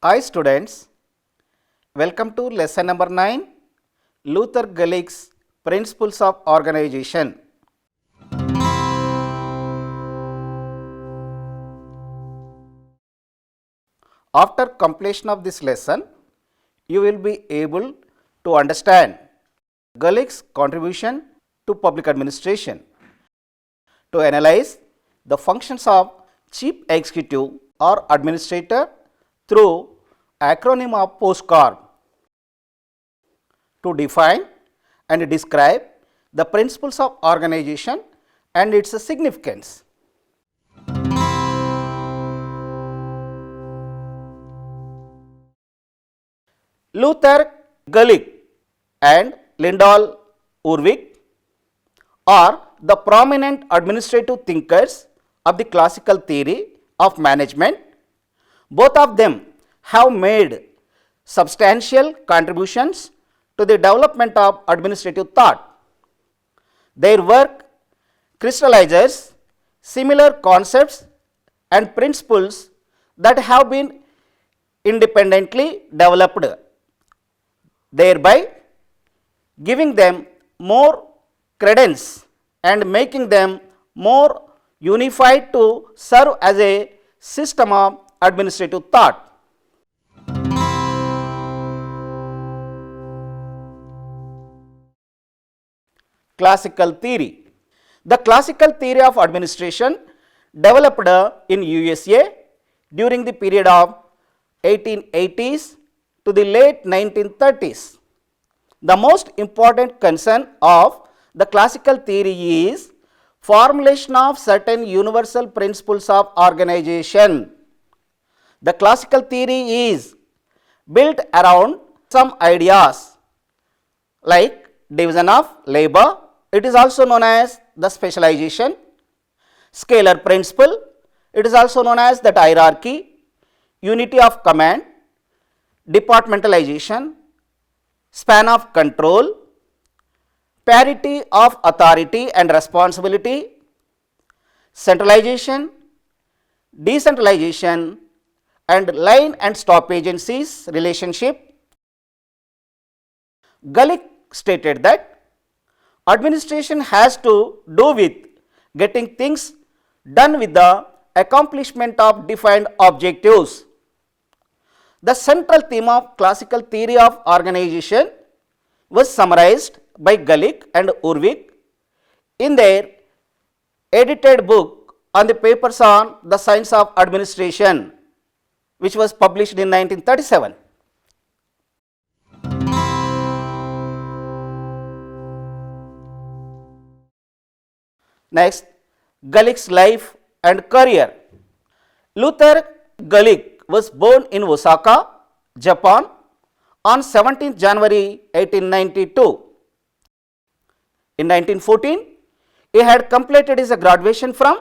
Hi students, welcome to lesson number 9, Luther Gullick's Principles of Organization. After completion of this lesson, you will be able to understand Gullick's contribution to public administration, to analyze the functions of chief executive or administrator through acronym of postcard, to define and describe the principles of organization and its significance. Luther Gullick and Lyndall Urwick are the prominent administrative thinkers of the classical theory of management. Both of them have made substantial contributions to the development of administrative thought. Their work crystallizes similar concepts and principles that have been independently developed, thereby giving them more credence and making them more unified to serve as a system of administrative thought. Classical theory. The classical theory of administration developed in USA during the period of 1880s to the late 1930s. The most important concern of the classical theory is formulation of certain universal principles of organization. The classical theory is built around some ideas like division of labor. It is also known as the specialization, scalar principle. It is also known as the hierarchy, unity of command, departmentalization, span of control, parity of authority and responsibility, centralization, decentralization, and line and stop agencies relationship. Gullick stated that administration has to do with getting things done with the accomplishment of defined objectives. The central theme of classical theory of organization was summarized by Gullick and Urwick in their edited book on the papers on the science of administration, which was published in 1937. Next, Gullick's life and career. Luther Gullick was born in Osaka, Japan on 17th January 1892. In 1914, he had completed his graduation from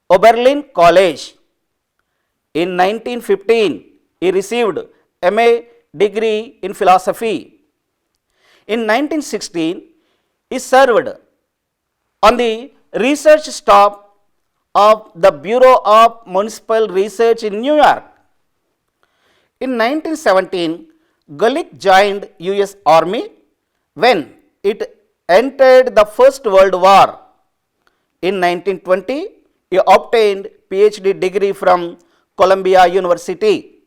Oberlin College. In 1915, he received MA degree in philosophy. In 1916, he served on the research staff of the Bureau of Municipal Research in New York. In 1917, Gullick joined US Army when it entered the First World War. In 1920, he obtained PhD degree from Columbia University.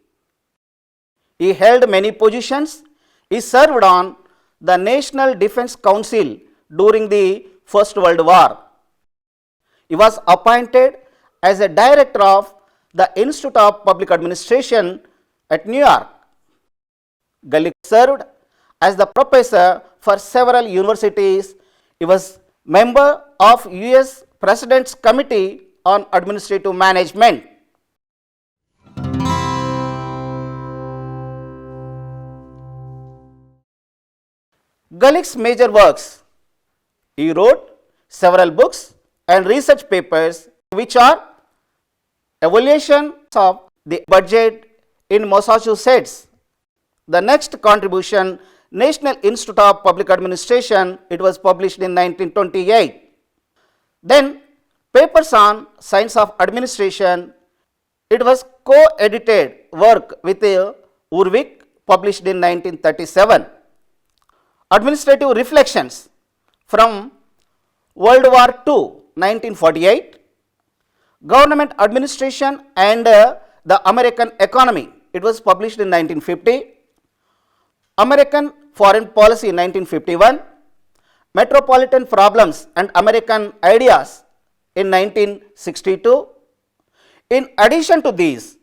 He held many positions. He served on the National Defense Council during the First World War. He was appointed as a director of the Institute of Public Administration at New York. Gullick served as the professor for several universities. He was member of US President's Committee on Administrative Management. Gullick's major works. He wrote several books and research papers which are evaluation of the budget in Massachusetts. The next contribution, National Institute of Public Administration, it was published in 1928. Then papers on science of administration, It was co-edited work with Urvik, published in 1937. Administrative Reflections from World War II, 1948. Government Administration and the American Economy. It was published in 1950. American Foreign Policy, 1951. Metropolitan Problems and American Ideas in 1962. In addition to these,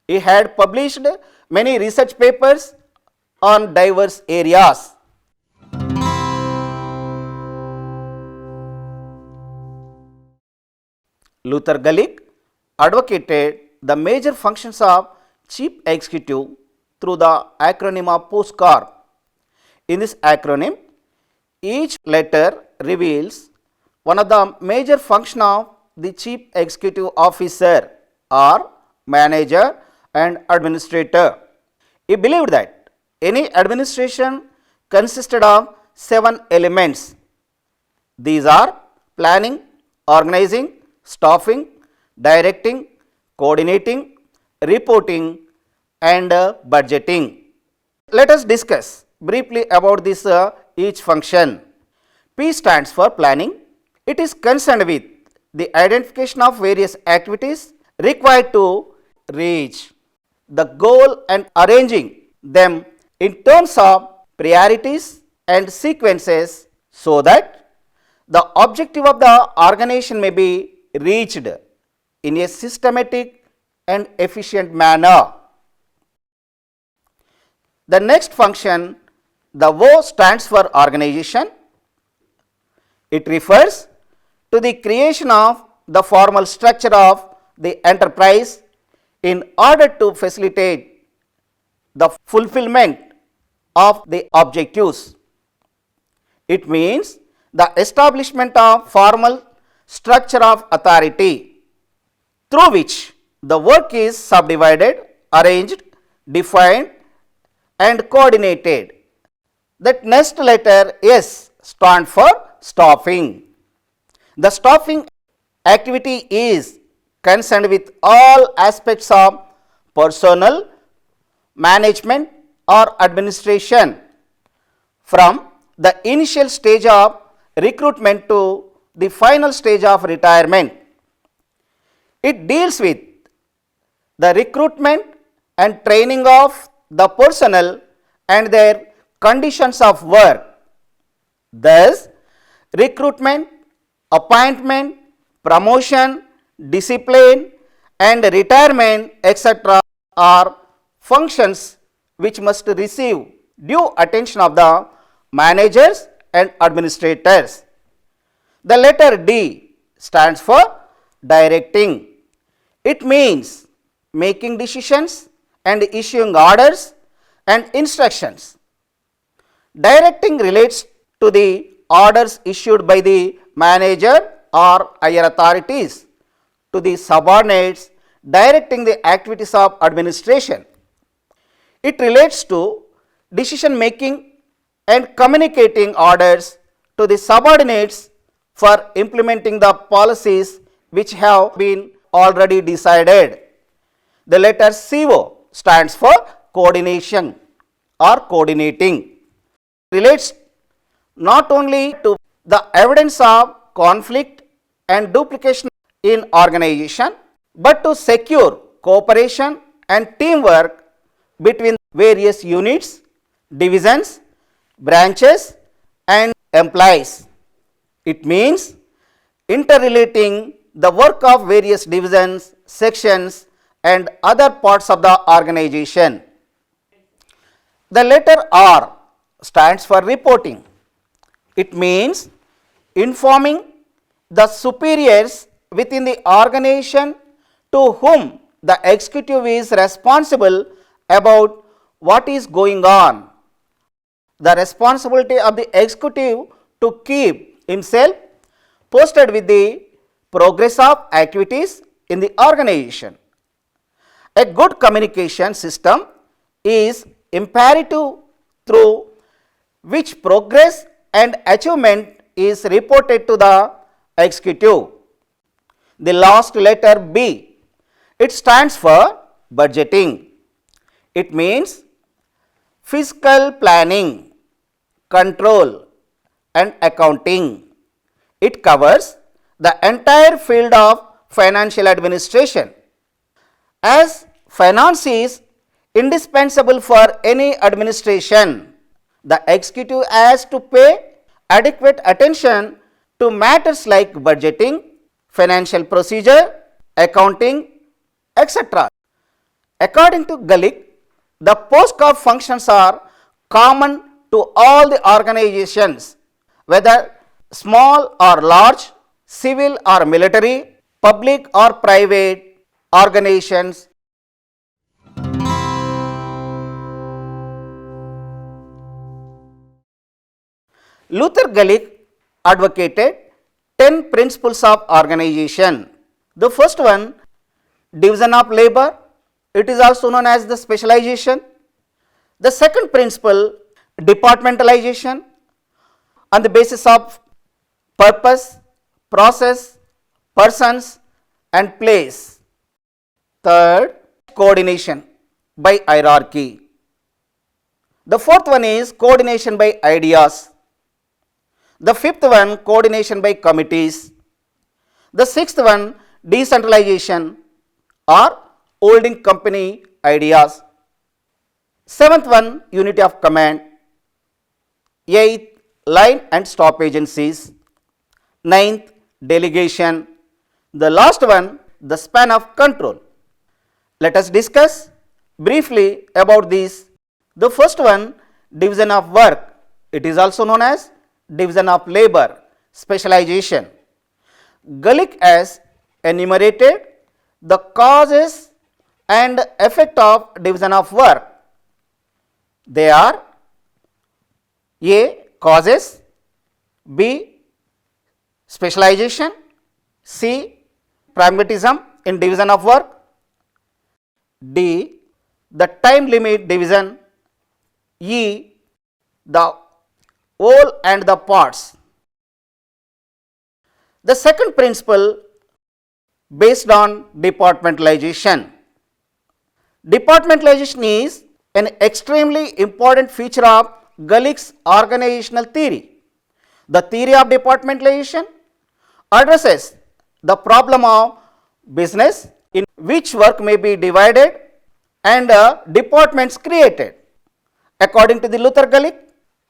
he had published many research papers on diverse areas. Luther Gullick advocated the major functions of chief executive through the acronym of POSCAR. In this acronym, each letter reveals one of the major functions of the chief executive officer or manager and administrator. He believed that any administration consisted of 7 elements. These are planning, organizing, staffing, directing, coordinating, reporting and budgeting. Let us discuss briefly about this each function. P stands for planning. It is concerned with the identification of various activities required to reach the goal and arranging them in terms of priorities and sequences so that the objective of the organization may be reached in a systematic and efficient manner. The next function, the O stands for organization. It refers to the creation of the formal structure of the enterprise in order to facilitate the fulfillment of the objectives. It means the establishment of formal structure of authority through which the work is subdivided, arranged, defined and coordinated. That next letter S stands for staffing. The staffing activity is concerned with all aspects of personnel, management or administration from the initial stage of recruitment to the final stage of retirement. It deals with the recruitment and training of the personnel and their conditions of work. Thus, recruitment, appointment, promotion, discipline and retirement etc. are functions which must receive due attention of the managers and administrators. The letter D stands for directing. It means making decisions and issuing orders and instructions. Directing relates to the orders issued by the manager or higher authorities to the subordinates directing the activities of administration. It relates to decision making and communicating orders to the subordinates for implementing the policies which have been already decided. The letter CO stands for coordination or coordinating. Relates not only to the evidence of conflict and duplication in organization, but to secure cooperation and teamwork between various units, divisions, branches and employees. It means interrelating the work of various divisions, sections and other parts of the organization. The letter R stands for reporting. It means informing the superiors within the organization to whom the executive is responsible about what is going on. The responsibility of the executive to keep himself posted with the progress of activities in the organization. A good communication system is imperative through which progress and achievement is reported to the executive. The last letter B, It stands for budgeting. It means fiscal planning, control and accounting. It covers the entire field of financial administration. As finance is indispensable for any administration, the executive has to pay adequate attention to matters like budgeting, financial procedure, accounting, etc. According to Gullick, the post-COP functions are common to all the organizations, whether small or large, civil or military, public or private organizations. Luther Gullick advocated 10 principles of organization. The first one, division of labor. It is also known as the specialization. The second principle, departmentalization on the basis of purpose, process, persons and place. Third, coordination by hierarchy. The fourth one is coordination by ideas. The fifth one, coordination by committees. The sixth one, decentralization or holding company ideas. Seventh one, unity of command. Eighth, line and stop agencies. Ninth, delegation. The last one, the span of control. Let us discuss briefly about these. The first one, division of work. It is also known as division of labor, specialization. Gullick has enumerated the causes and effect of division of work. They are A. Causes, B. Specialization, C. Pragmatism in division of work, D. The time limit division, E. The whole and the parts. The second principle based on departmentalization. Departmentalization is an extremely important feature of Gullick's organizational theory. The theory of departmentalization addresses the problem of business in which work may be divided and departments created. According to the Luther Gullick,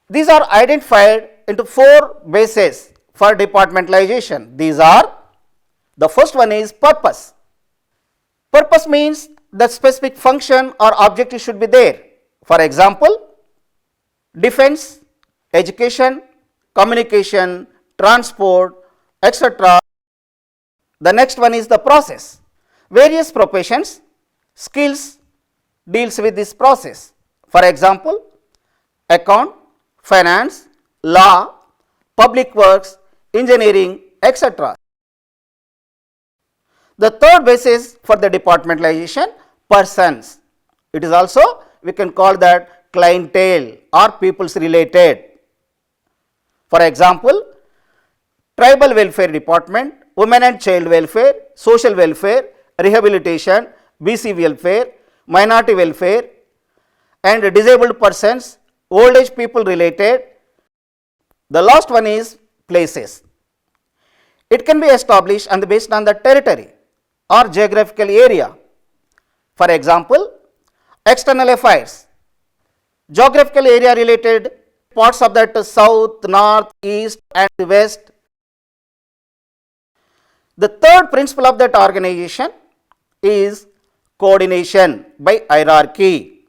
these are identified into 4 bases for departmentalization. These are, the first one is purpose. Purpose means the specific function or objective should be there. For example, defense, education, communication, transport, etc. The next one is the process. Various professions, skills deals with this process. For example, account, finance, law, public works, engineering, etc. The third basis for the departmentalization, persons. It is also, we can call that clientele or peoples related. For example, tribal welfare department, women and child welfare, social welfare, rehabilitation, BC welfare, minority welfare and disabled persons, old age people related. The last one is places. It can be established and based on the territory or geographical area. For example, external affairs, geographical area related parts of that south, north, east and west. The third principle of that organization is coordination by hierarchy.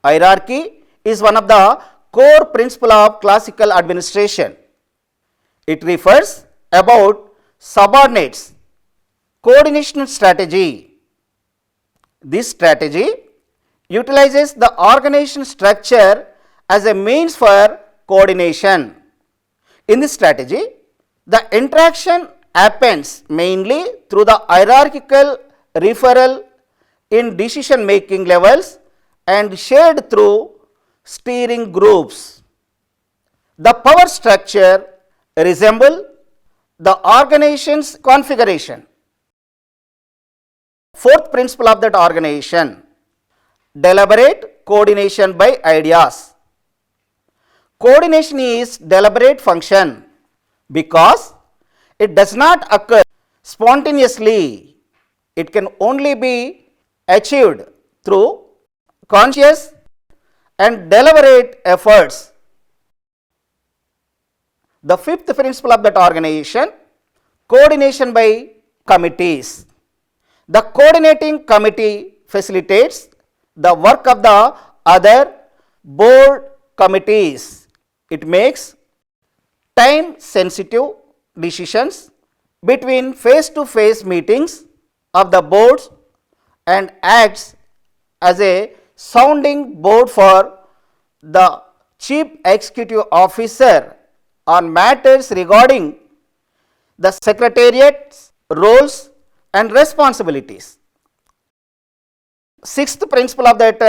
Hierarchy is one of the core principle of classical administration. It refers about subordinates, coordination strategy. This strategy utilizes the organization structure as a means for coordination. In this strategy, the interaction happens mainly through the hierarchical referral in decision making levels and shared through steering groups. The power structure resembles the organization's configuration. Fourth principle of that organization, deliberate coordination by ideas. Coordination is deliberate function because it does not occur spontaneously. It can only be achieved through conscious and deliberate efforts. The fifth principle of that organization, coordination by committees. The coordinating committee facilitates the work of the other board committees. It makes time sensitive decisions between face to face meetings of the boards and acts as a sounding board for the chief executive officer on matters regarding the secretariat's roles and responsibilities. Sixth principle of that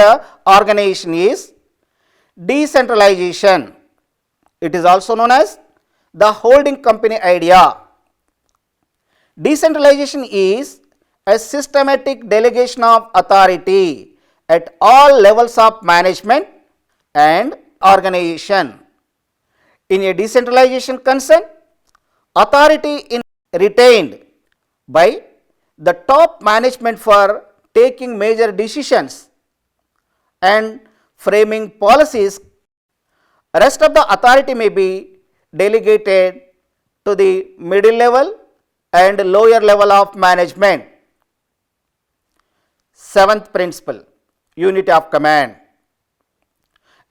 organization is decentralization. It is also known as the holding company idea. Decentralization is a systematic delegation of authority at all levels of management and organization. In a decentralization concern, authority is retained by the top management for taking major decisions and framing policies. Rest of the authority may be delegated to the middle level and lower level of management. Seventh principle, unity of command.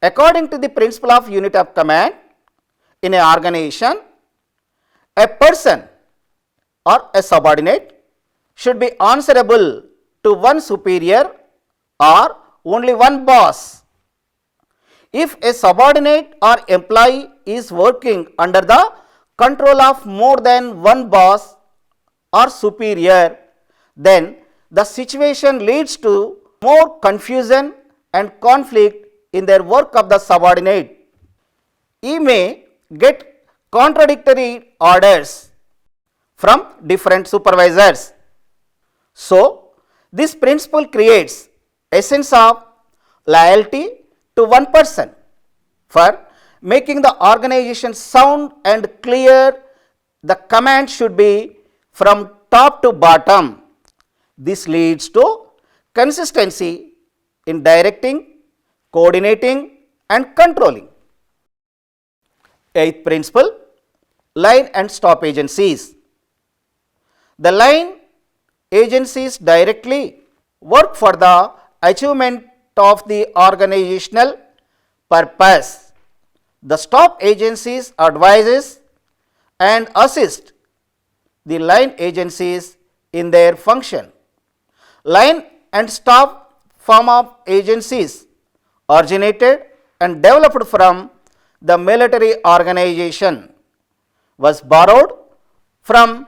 According to the principle of unity of command, in an organization, a person or a subordinate should be answerable to one superior or only one boss. If a subordinate or employee is working under the control of more than one boss or superior, then the situation leads to more confusion and conflict in their work of the subordinate. He may get contradictory orders from different supervisors. So, this principle creates a sense of loyalty to one person. For making the organization sound and clear, the command should be from top to bottom. This leads to consistency in directing, coordinating and controlling. Eighth principle, line and stop agencies. The line agencies directly work for the achievement of the organizational purpose. The stop agencies advises and assist the line agencies in their function. Line and stop form of agencies originated and developed from the military organization, was borrowed from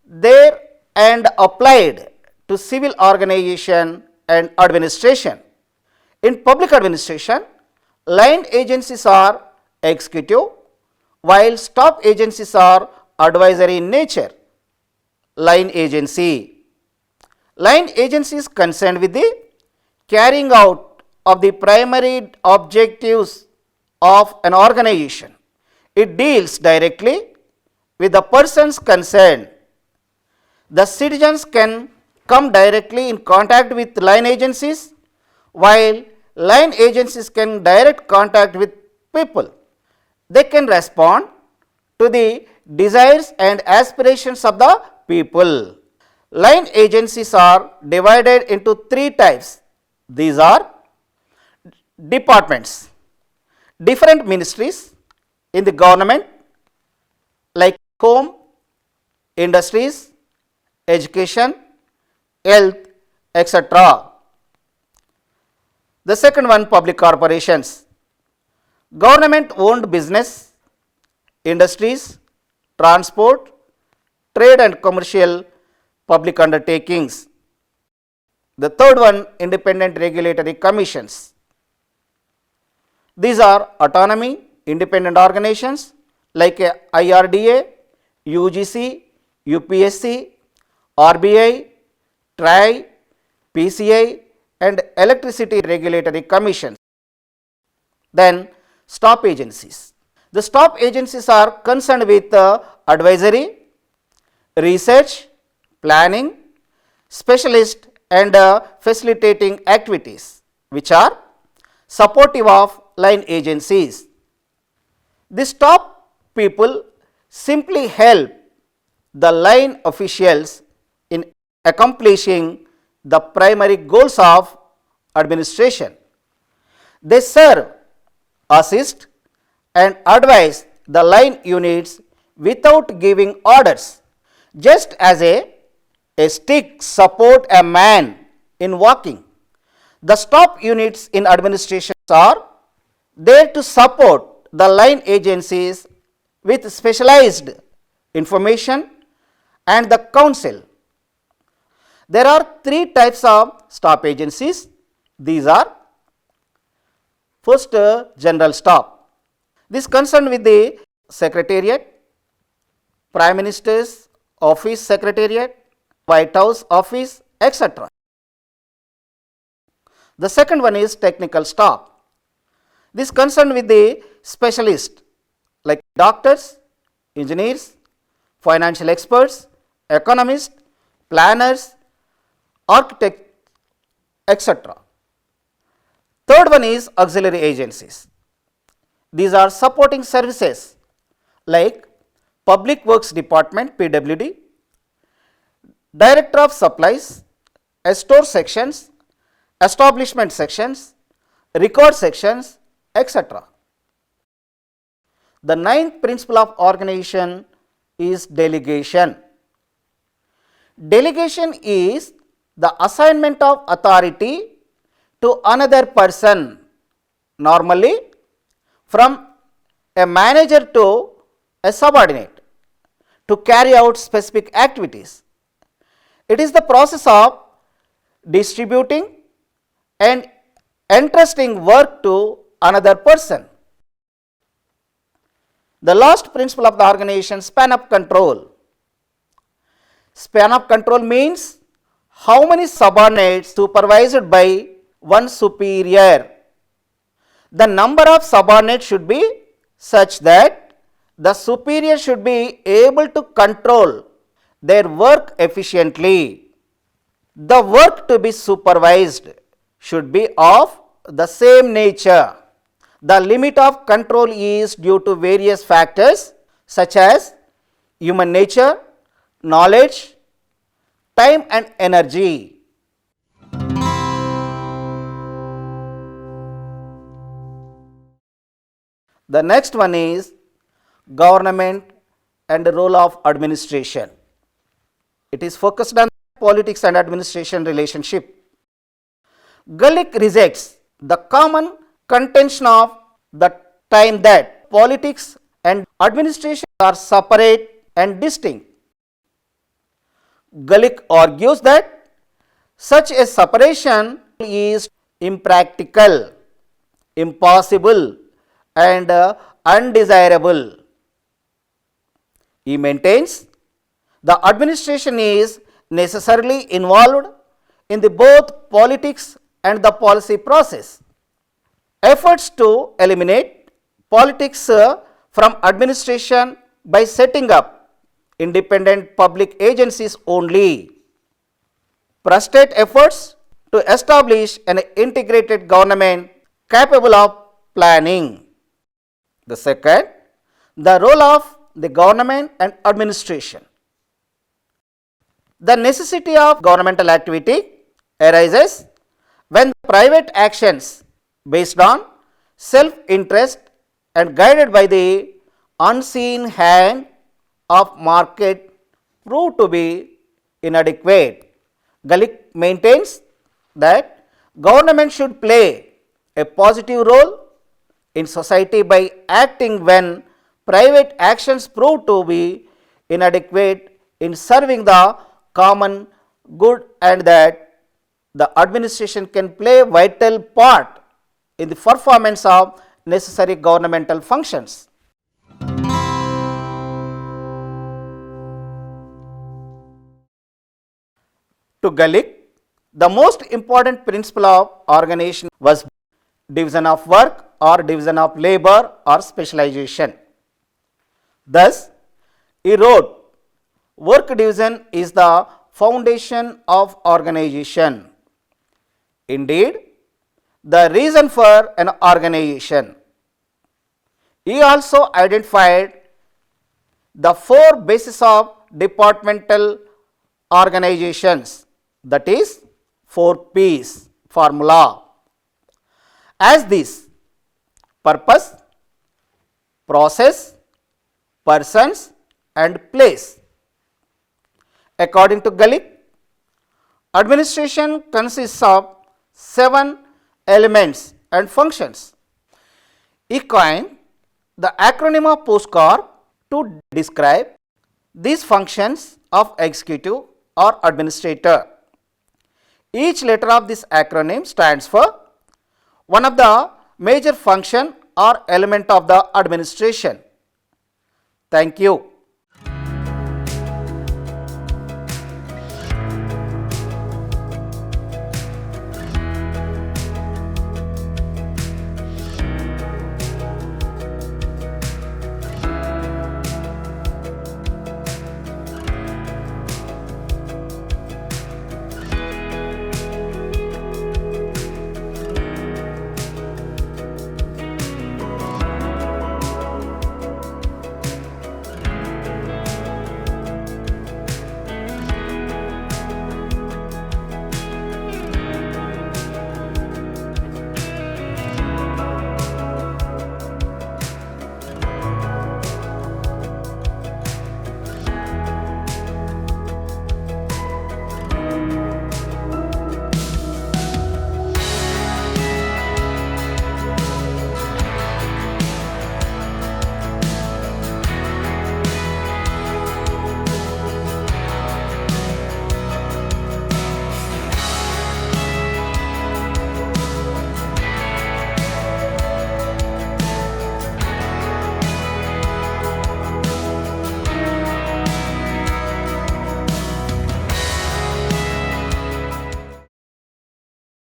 there and applied to civil organization and administration. In public administration, line agencies are executive, while stop agencies are advisory in nature. Line agency. Line agency is concerned with the carrying out of the primary objectives of an organization. It deals directly with the persons concerned. The citizens can come directly in contact with line agencies, while line agencies can direct contact with people. They can respond to the desires and aspirations of the people. Line agencies are divided into three types. These are departments, different ministries in the government like home, industries, education, health, etc. The second one, public corporations, government owned business, industries, transport, trade and commercial public undertakings. The third one, independent regulatory commissions. These are autonomy, independent organizations like IRDA, UGC, UPSC, RBI, TRAI, PCI and Electricity Regulatory Commission. Then stop agencies. The stop agencies are concerned with advisory, research, planning, specialist and facilitating activities which are supportive of line agencies. The stop people simply help the line officials in accomplishing the primary goals of administration. They serve, assist and advise the line units without giving orders, just as a stick support a man in walking. The stop units in administration are there to support the line agencies with specialized information and the counsel. There are three types of stop agencies. These are first general stop. This concerned with the secretariat, Prime Minister's office secretariat, White House office, etc. The second one is technical stop. This concerned with the specialist like doctors, engineers, financial experts, economists, planners, architects, etc. Third one is auxiliary agencies. These are supporting services like Public Works Department (PWD), Director of Supplies, store sections, establishment sections, record sections, etc. The ninth principle of organization is delegation. Delegation is the assignment of authority to another person, normally from a manager to a subordinate, to carry out specific activities. It is the process of distributing and entrusting work to another person. The last principle of the organization, span of control. Span of control means how many subordinates supervised by one superior. The number of subordinates should be such that the superior should be able to control their work efficiently. The work to be supervised should be of the same nature. The limit of control is due to various factors such as human nature, knowledge, time and energy. The next one is government and the role of administration. It is focused on politics and administration relationship. Gullick rejects the common contention of the time that politics and administration are separate and distinct. Gullick argues that such a separation is impractical, impossible and undesirable. He maintains the administration is necessarily involved in the both politics and the policy process. Efforts to eliminate politics from administration by setting up independent public agencies only frustrate efforts to establish an integrated government capable of planning. The second, the role of the government and administration. The necessity of governmental activity arises when private actions based on self-interest and guided by the unseen hand of market prove to be inadequate. Gullick maintains that government should play a positive role in society by acting when private actions prove to be inadequate in serving the common good, and that the administration can play a vital part in the performance of necessary governmental functions. To Gullick, The most important principle of organization was division of work or division of labor or specialization. Thus, he wrote, work division is the foundation of organization. Indeed, the reason for an organization. He also identified the four bases of departmental organizations, that is 4Ps formula, as this: purpose, process, persons and place. According to Gullick, administration consists of 7 elements and functions. He coined the acronym of POSCOR to describe these functions of executive or administrator. Each letter of this acronym stands for one of the major function or element of the administration. Thank you.